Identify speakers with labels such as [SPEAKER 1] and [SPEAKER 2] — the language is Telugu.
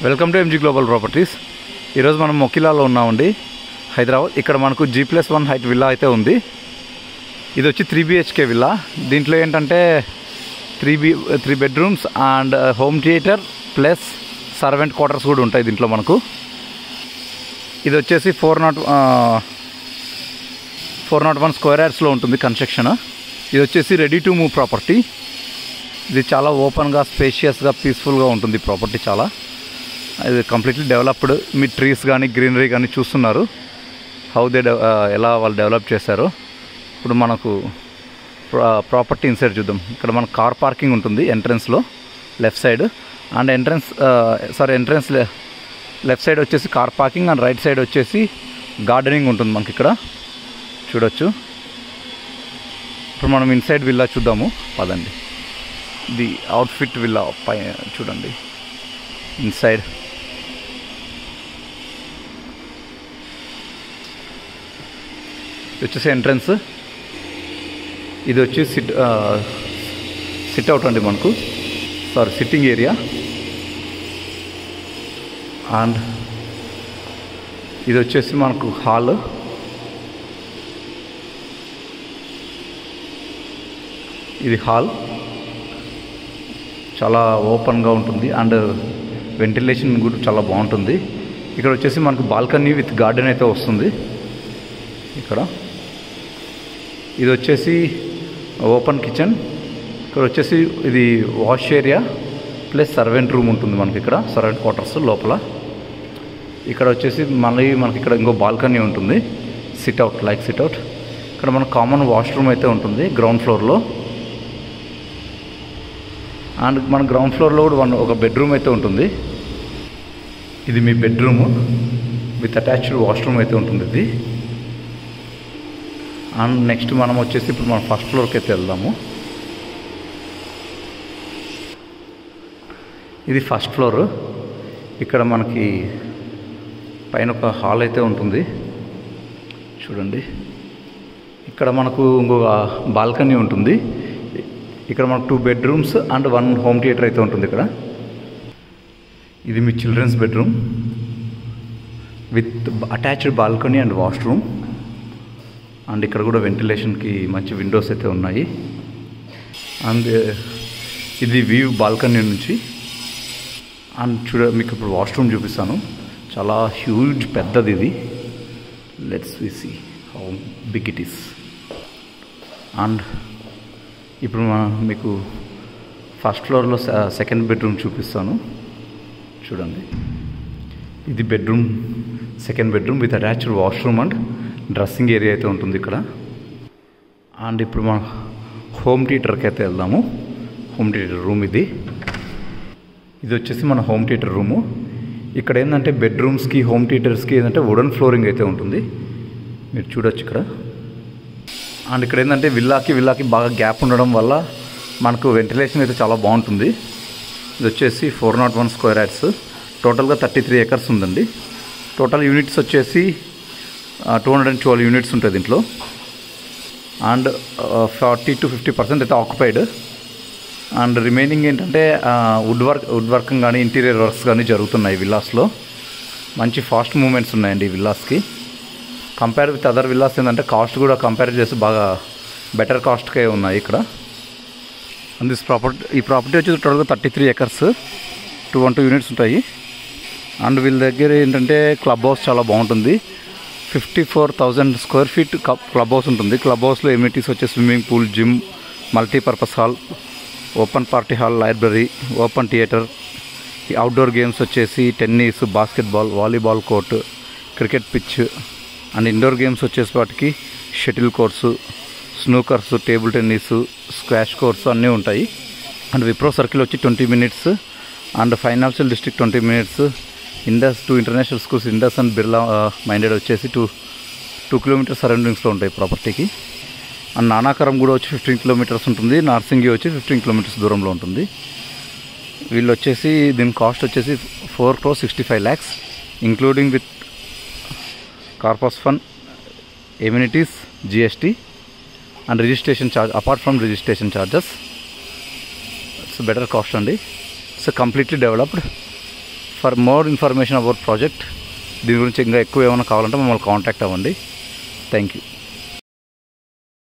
[SPEAKER 1] Welcome to MG global properties. ఈరోజు మనం మొకిలాలో ఉన్నామండి, హైదరాబాద్. ఇక్కడ మనకు G+1 హైట్ విల్లా అయితే ఉంది. ఇది వచ్చి 3 BHK విల్లా. దీంట్లో ఏంటంటే 3 bedrooms and home theatre plus servant quarters కూడా ఉంటాయి దీంట్లో మనకు. ఇది వచ్చేసి 401 స్క్వేర్ యార్డ్స్లో ఉంటుంది కన్స్ట్రక్షన్. ఇది వచ్చేసి రెడీ టు మూవ్ ప్రాపర్టీ. ఇది చాలా ఓపెన్గా, స్పేషియస్గా, పీస్ఫుల్గా ఉంటుంది ప్రాపర్టీ. చాలా ఇది కంప్లీట్లీ డెవలప్డ్. మీ ట్రీస్ కానీ గ్రీనరీ కానీ చూస్తున్నారు ఎలా వాళ్ళు డెవలప్ చేశారో. ఇప్పుడు మనకు ప్రాపర్టీ ఇన్సైడ్ చూద్దాం. ఇక్కడ మనకు కార్ పార్కింగ్ ఉంటుంది ఎంట్రన్స్లో left side. And entrance left side వచ్చేసి car parking and right side వచ్చేసి గార్డెనింగ్ ఉంటుంది మనకి ఇక్కడ చూడొచ్చు. ఇప్పుడు మనం ఇన్సైడ్ విల్లా చూద్దాము పదండి. ఇది అవుట్ఫిట్ విల్లా పై చూడండి. ఇన్సైడ్ వచ్చేసి ఎంట్రన్స్. ఇది వచ్చి సిట్ అవుట్ అండి మనకు, సిట్టింగ్ ఏరియా. అండ్ ఇది వచ్చేసి మనకు హాల్. ఇది హాల్ చాలా ఓపెన్గా ఉంటుంది అండ్ వెంటిలేషన్ కూడా చాలా బాగుంటుంది. ఇక్కడ వచ్చేసి మనకు బాల్కనీ విత్ గార్డెన్ అయితే వస్తుంది ఇక్కడ. ఇది వచ్చేసి ఓపెన్ కిచెన్. ఇక్కడ వచ్చేసి ఇది wash area plus servant room ఉంటుంది మనకి ఇక్కడ, సర్వెంట్ క్వార్టర్స్ లోపల. ఇక్కడ వచ్చేసి మనకి ఇక్కడ ఇంకో బాల్కనీ ఉంటుంది, సిట్అవుట్. ఇక్కడ మనకు కామన్ వాష్రూమ్ అయితే ఉంటుంది గ్రౌండ్ ఫ్లోర్లో. అండ్ మన గ్రౌండ్ ఫ్లోర్లో కూడా ఒక బెడ్రూమ్ అయితే ఉంటుంది. ఇది మీ బెడ్రూమ్ విత్ అటాచ్డ్ వాష్రూమ్ అయితే ఉంటుంది ఇది. అండ్ నెక్స్ట్ మనం వచ్చేసి ఇప్పుడు మనం ఫస్ట్ ఫ్లోర్కి అయితే వెళ్దాము. ఇది ఫస్ట్ ఫ్లోర్. ఇక్కడ మనకి పైన ఒక హాల్ అయితే ఉంటుంది చూడండి. ఇక్కడ మనకు ఇంకొక బాల్కనీ ఉంటుంది. ఇక్కడ మనకు 2 బెడ్రూమ్స్ అండ్ 1 హోమ్ థియేటర్ అయితే ఉంటుంది ఇక్కడ. ఇది మీ children's bedroom with attached balcony and washroom. And ఇక్కడ కూడా వెంటిలేషన్కి మంచి విండోస్ అయితే ఉన్నాయి. అండ్ ఇది వ్యూ బాల్కనీ నుంచి. అండ్ మీకు ఇప్పుడు వాష్రూమ్ చూపిస్తాను. చాలా హ్యూజ్ పెద్దది ఇది. Let's we see how big it is. And ఇప్పుడు మీకు ఫస్ట్ ఫ్లోర్లో సెకండ్ బెడ్రూమ్ చూపిస్తాను చూడండి. ఇది bedroom, second bedroom with attached washroom and dressing area అయితే ఉంటుంది ఇక్కడ. అండ్ ఇప్పుడు మన హోమ్ థియేటర్కి అయితే వెళ్దాము. హోమ్ థియేటర్ రూమ్ ఇది వచ్చేసి మన హోమ్ థియేటర్ రూము. ఇక్కడ ఏంటంటే బెడ్రూమ్స్కి హోమ్ థియేటర్స్కి ఏంటంటే వుడెన్ ఫ్లోరింగ్ అయితే ఉంటుంది, మీరు చూడొచ్చు ఇక్కడ. అండ్ ఇక్కడ ఏంటంటే విల్లాకి బాగా గ్యాప్ ఉండడం వల్ల మనకు వెంటిలేషన్ అయితే చాలా బాగుంటుంది. ఇది వచ్చేసి 401 స్క్వేర్ యార్డ్స్, టోటల్గా 33 acres ఉందండి. టోటల్ యూనిట్స్ వచ్చేసి 212 యూనిట్స్ ఉంటుంది దీంట్లో. అండ్ 40 to 50% అయితే ఆక్యుపైడ్. అండ్ రిమైనింగ్ ఏంటంటే వుడ్ వర్కింగ్ కానీ ఇంటీరియర్ వర్క్స్ కానీ జరుగుతున్నాయి విల్లాస్లో. మంచి ఫాస్ట్ మూమెంట్స్ ఉన్నాయండి ఈ విల్లాస్కి. కంపేర్ విత్ అదర్ విల్లాస్ ఏంటంటే కాస్ట్ కూడా కంపేర్ చేసి బాగా బెటర్ కాస్ట్కే ఉన్నాయి ఇక్కడ. అండ్ ఈ ప్రాపర్టీ వచ్చి టోటల్గా 33 acres, 212 యూనిట్స్ ఉంటాయి. అండ్ వీళ్ళ దగ్గర ఏంటంటే క్లబ్ హౌస్ చాలా బాగుంటుంది. 54,000 స్క్వేర్ ఫీట్ క్లబ్ హౌస్ ఉంటుంది. క్లబ్ హౌస్లో ఎమ్యూనిటీస్ వచ్చే swimming pool, gym, multipurpose hall, open party hall, library, open theatre. ఈ అవుట్డోర్ గేమ్స్ వచ్చేసి tennis, basketball, volleyball court, cricket pitch. And indoor games వచ్చేసి వాటికి shuttle courts, snookers, table tennis, squash courts అన్నీ ఉంటాయి. అండ్ విప్రో సర్కిల్ వచ్చి 20 minutes. And financial district 20 minutes. Indus 2 international schools, Indus and Birla minded వచ్చేసి 2 kilometers సరౌండింగ్స్లో ఉంటాయి ప్రాపర్టీకి. అండ్ నానాకరం కూడా వచ్చి 15 kilometers ఉంటుంది. నార్సింగి వచ్చి 15 kilometers దూరంలో ఉంటుంది. వీళ్ళు వచ్చేసి దీని కాస్ట్ వచ్చేసి 4,65 lakhs including with corpus fund, amenities, GST and registration charge. Apart from registration charges, it's better cost అండి. It's completely developed. For more information about project, దీని గురించి ఇంకా ఎక్కువ ఏమైనా కావాలంటే మమ్మల్ని కాంటాక్ట్ అవ్వండి. Thank you.